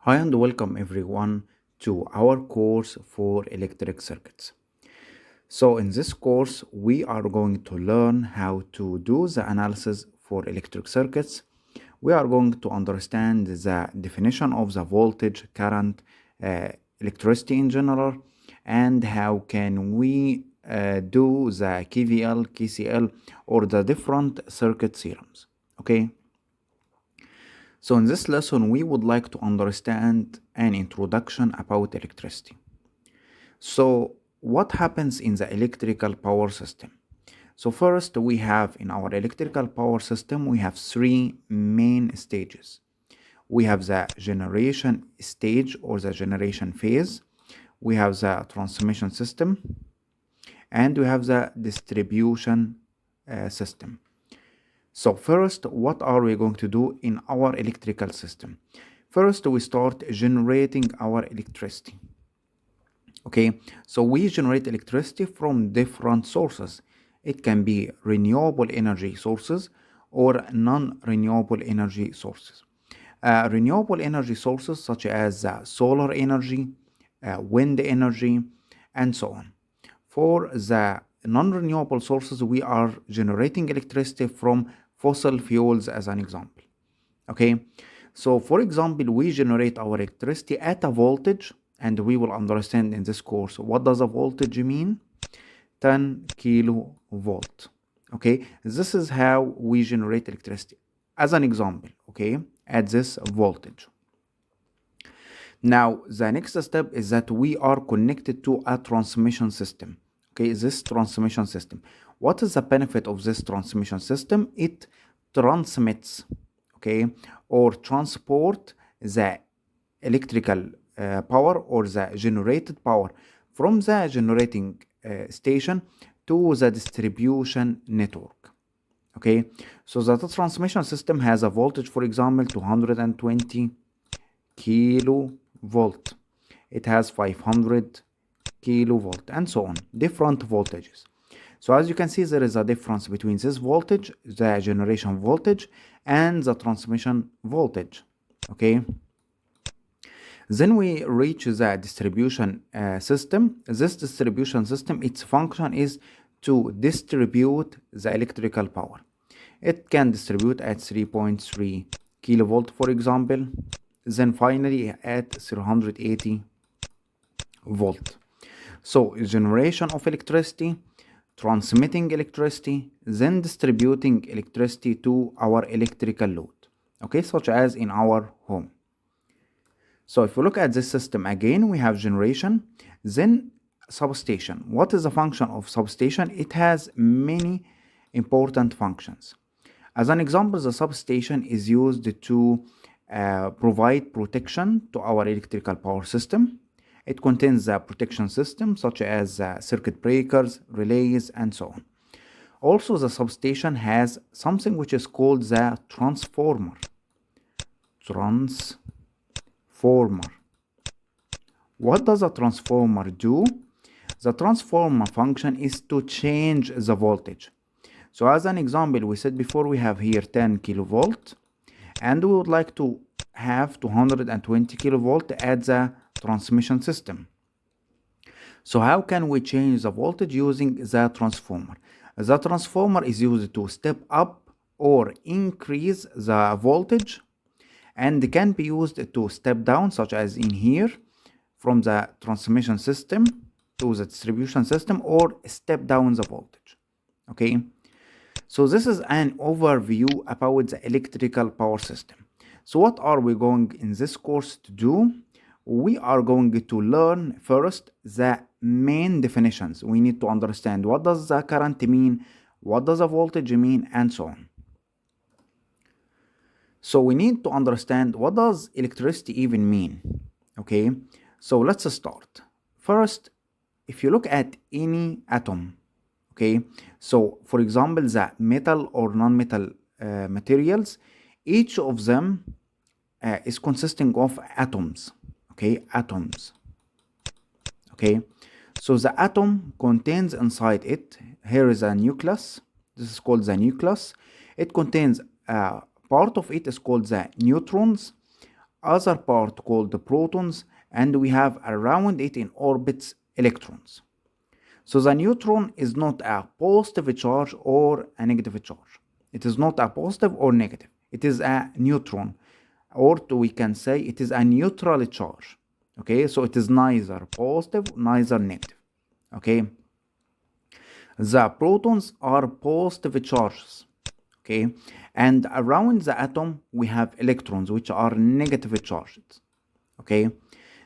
Hi and welcome everyone to our course for electric circuits. So in this course, we are going to learn how to do the analysis for electric circuits. We are going to understand the definition of the voltage, current, electricity in general, and how can we do the KVL, KCL, or the different circuit theorems. Okay. So in this lesson, we would like to understand an introduction about electricity. So what happens in the electrical power system? So first we have in our electrical power system, we have three main stages. We have the generation stage or the generation phase. We have the transmission system, and we have the distribution system. So first, what are we going to do in our electrical system? First, we start generating our electricity. Okay, so we generate electricity from different sources. It can be renewable energy sources or non-renewable energy sources. Renewable energy sources such as solar energy, wind energy, and so on. For the non-renewable sources, we are generating electricity from fossil fuels as an example. Okay, so for example, we generate our electricity at a voltage, and we will understand in this course what does a voltage mean. 10 kilovolt. Okay, this is how we generate electricity as an example, okay, at this voltage. Now the next step is that we are connected to a transmission system. Okay, this transmission system, what is the benefit of this transmission system? It transmits, okay, or transport the electrical power or the generated power from the generating station to the distribution network. Okay, so the transmission system has a voltage, for example, 220 kilovolt. It has 500 kilovolt and so on, different voltages. So as you can see, there is a difference between this voltage, the generation voltage, and the transmission voltage. Okay, then we reach the distribution system. This distribution system, its function is to distribute the electrical power. It can distribute at 3.3 kilovolt, for example, then finally at 380 volt. So generation of electricity, transmitting electricity, then distributing electricity to our electrical load, okay, such as in our home. So if we look at this system again, we have generation, then substation. What is the function of substation? It has many important functions. As an example, the substation is used to provide protection to our electrical power system. It contains a protection system such as circuit breakers, relays, and so on. Also, the substation has something which is called the transformer. What does a transformer do? The transformer function is to change the voltage. So as an example, we said before we have here 10 kilovolt, and we would like to have 220 kilovolt at the transmission system. So how can we change the voltage using the transformer? The transformer is used to step up or increase the voltage, and can be used to step down, such as in here, from the transmission system to the distribution system, or step down the voltage. Okay, so this is an overview about the electrical power system. So what are we going in this course to do? We are going to learn first the main definitions. We need to understand what does the current mean, what does the voltage mean, and so on. So we need to understand what does electricity even mean. Okay, so let's start. First, if you look at any atom, okay, so for example, the metal or non-metal materials, each of them is consisting of atoms. Okay, atoms. Okay, so the atom contains inside it, here is a nucleus. This is called the nucleus. It contains part of it is called the neutrons. other part called the protons, and we have around it in orbits electrons. So the neutron is not a positive charge or a negative charge. It is not a positive or negative. It is a neutron, or we can say it is a neutral charge. Okay, so it is neither positive, neither negative. Okay, the protons are positive charges. Okay, and around the atom we have electrons, which are negative charges. Okay,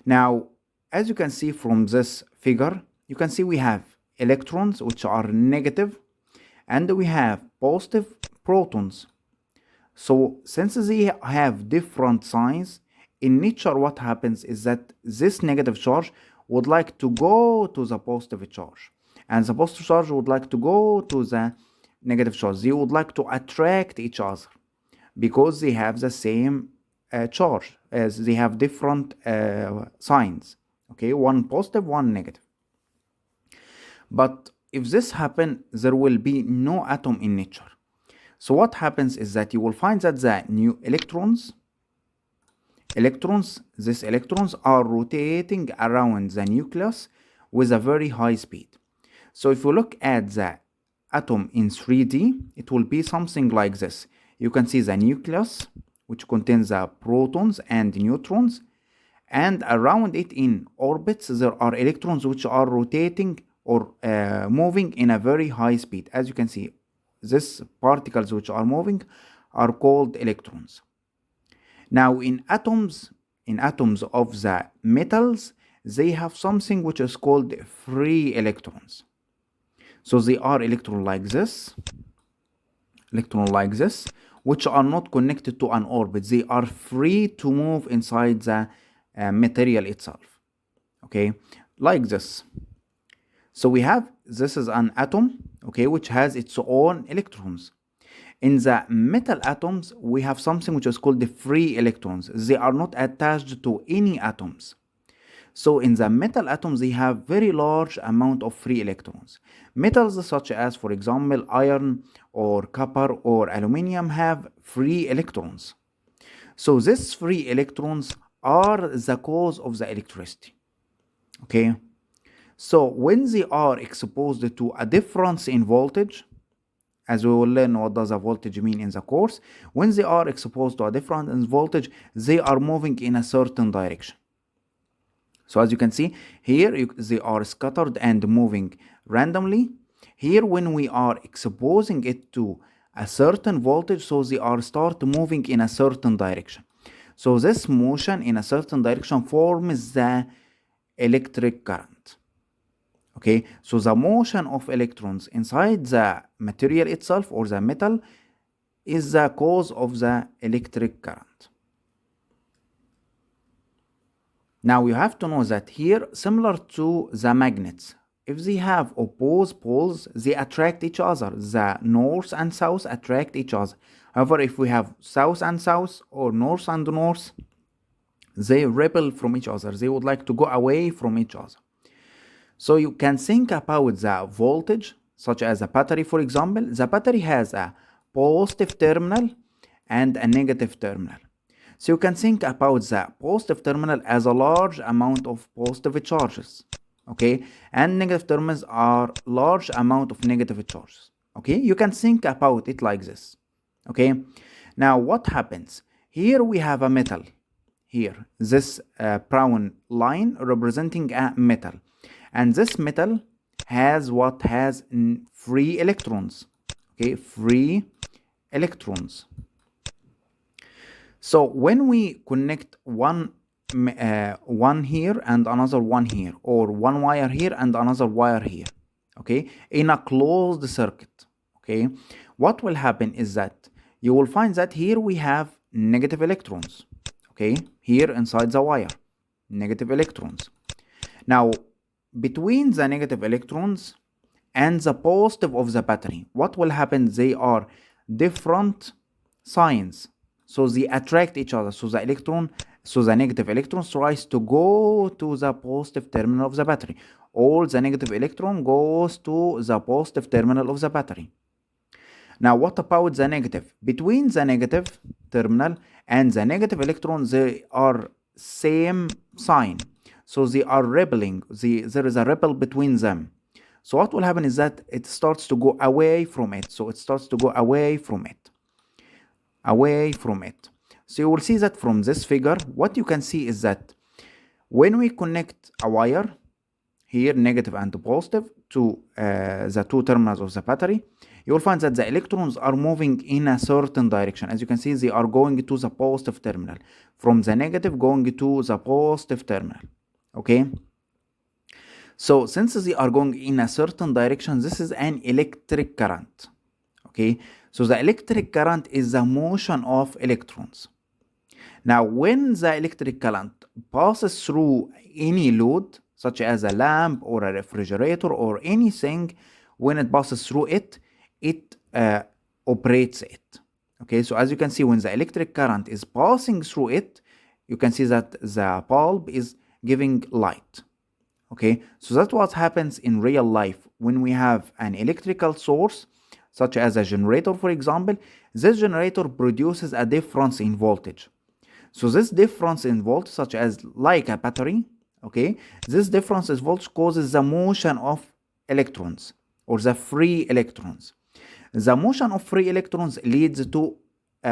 now as you can see from this figure, you can see we have electrons, which are negative, and we have positive protons. So since they have different signs, in nature what happens is that this negative charge would like to go to the positive charge, and the positive charge would like to go to the negative charge. They would like to attract each other because they have the same charge, as they have different signs. Okay, one positive, one negative. But if this happens, there will be no atom in nature. So what happens is that you will find that the new electrons, these electrons are rotating around the nucleus with a very high speed. So if you look at the atom in 3D, it will be something like this. You can see the nucleus, which contains the protons and neutrons, and around it in orbits there are electrons which are rotating or moving in a very high speed. As you can see, these particles which are moving are called electrons. Now in atoms of the metals, they have something which is called free electrons. So they are electrons like this, which are not connected to an orbit. They are free to move inside the material itself. Okay, like this. So we have, this is an atom, okay, which has its own electrons. In the metal atoms, we have something which is called the free electrons. They are not attached to any atoms. So in the metal atoms, they have very large amount of free electrons. Metals such as, for example, iron or copper or aluminium have free electrons. So these free electrons are the cause of the electricity. Okay. So when they are exposed to a difference in voltage, as we will learn what does a voltage mean in the course, when they are exposed to a difference in voltage, they are moving in a certain direction. So as you can see here, they are scattered and moving randomly. Here, when we are exposing it to a certain voltage, so they are start moving in a certain direction. So this motion in a certain direction forms the electric current. Okay, so the motion of electrons inside the material itself or the metal is the cause of the electric current. Now you have to know that here, similar to the magnets, if they have opposed poles, they attract each other. The north and south attract each other. However, if we have south and south or north and north, they repel from each other. They would like to go away from each other. So you can think about the voltage, such as a battery, for example. The battery has a positive terminal and a negative terminal. So you can think about the positive terminal as a large amount of positive charges, okay? And negative terminals are large amount of negative charges, okay? You can think about it like this, okay? Now what happens? Here we have a metal. Here, this brown line representing a metal. And this metal has free electrons, okay? Free electrons. So when we connect one here and another one here, or one wire here and another wire here, okay, in a closed circuit, okay, what will happen is that you will find that here we have negative electrons, okay, here inside the wire, negative electrons. Now, between the negative electrons and the positive of the battery, what will happen? They are different signs. So they attract each other. So the negative electrons tries to go to the positive terminal of the battery. All the negative electron goes to the positive terminal of the battery. Now what about the negative? Between the negative terminal and the negative electron, they are same sign, so they are repelling. There is a repel between them. So what will happen is that it starts to go away from it. So it starts to go away from it. Away from it. So you will see that from this figure, what you can see is that when we connect a wire, here negative and positive, to the two terminals of the battery, you will find that the electrons are moving in a certain direction. As you can see, they are going to the positive terminal. From the negative going to the positive terminal. Okay? So since they are going in a certain direction, this is an electric current. Okay? So the electric current is the motion of electrons. Now, when the electric current passes through any load, such as a lamp or a refrigerator or anything, when it passes through it, it operates it. Okay, so as you can see, when the electric current is passing through it, you can see that the bulb is giving light. Okay, so that's what happens in real life when we have an electrical source, such as a generator, for example. This generator produces a difference in voltage. So this difference in voltage, such as like a battery, okay, this difference in voltage causes the motion of electrons or the free electrons. The motion of free electrons leads to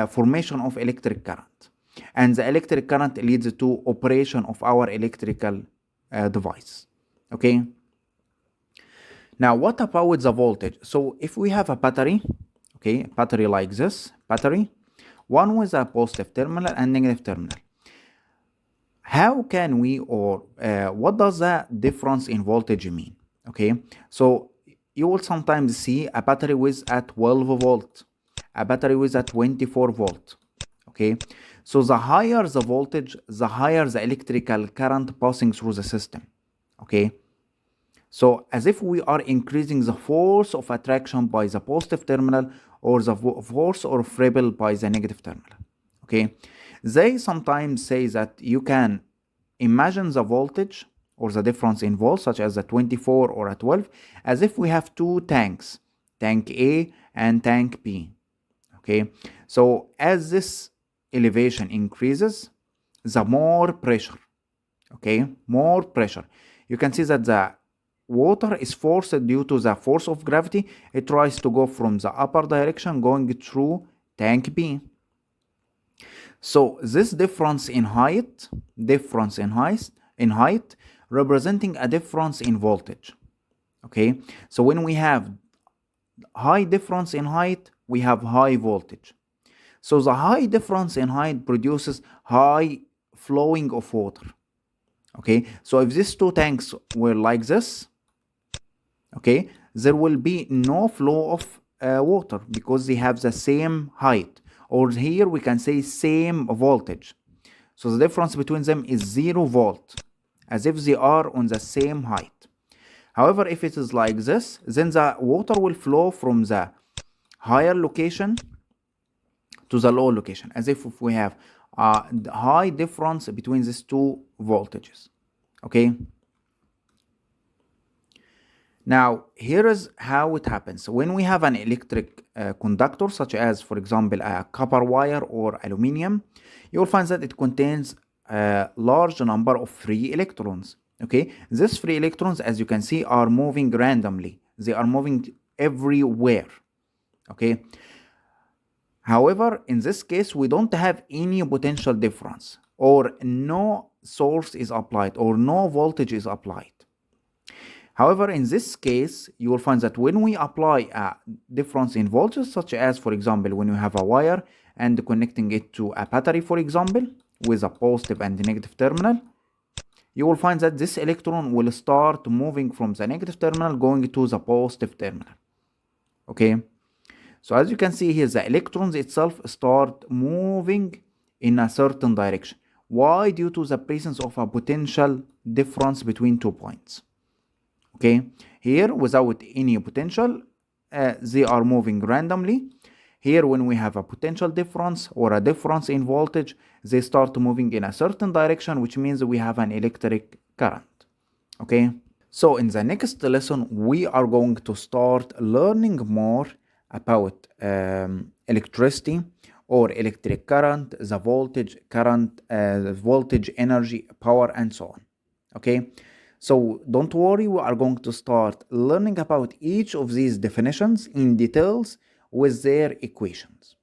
formation of electric current, and the electric current leads to operation of our electrical device. Okay. Now, what about the voltage? So if we have a battery, okay, battery like this, battery, one with a positive terminal and negative terminal. How can we, or what does the difference in voltage mean? Okay, so you will sometimes see a battery with a 12 volt, a battery with a 24 volt. Okay, so the higher the voltage, the higher the electrical current passing through the system. Okay, so as if we are increasing the force of attraction by the positive terminal or the force of repel by the negative terminal. Okay, they sometimes say that you can imagine the voltage or the difference in volts, such as a 24 or a 12, as if we have two tanks, tank A and tank B. Okay, so as this elevation increases, the more pressure, okay, more pressure. You can see that the water is forced due to the force of gravity. It tries to go from the upper direction going through tank B. So this difference in height, representing a difference in voltage. Okay, so when we have high difference in height, we have high voltage. So the high difference in height produces high flowing of water. Okay, so if these two tanks were like this, okay, there will be no flow of water because they have the same height, or here we can say same voltage. So the difference between them is 0 volt, as if they are on the same height. However, if it is like this, then the water will flow from the higher location to the lower location, as if we have a high difference between these two voltages. Okay. Now, here is how it happens. When we have an electric conductor, such as, for example, a copper wire or aluminum, you will find that it contains a large number of free electrons. Okay, these free electrons, as you can see, are moving randomly. They are moving everywhere. Okay. However, in this case, we don't have any potential difference, or no source is applied, or no voltage is applied. However, in this case, you will find that when we apply a difference in voltage, such as, for example, when you have a wire and connecting it to a battery, for example, with a positive and negative terminal, you will find that this electron will start moving from the negative terminal going to the positive terminal. Okay, so as you can see here, the electrons itself start moving in a certain direction. Why? Due to the presence of a potential difference between 2 points. Okay, here without any potential, they are moving randomly. Here, when we have a potential difference or a difference in voltage, they start moving in a certain direction, which means we have an electric current. Okay, so in the next lesson, we are going to start learning more about electricity, or electric current, the voltage, voltage, energy, power, and so on. Okay, so don't worry, we are going to start learning about each of these definitions in details with their equations.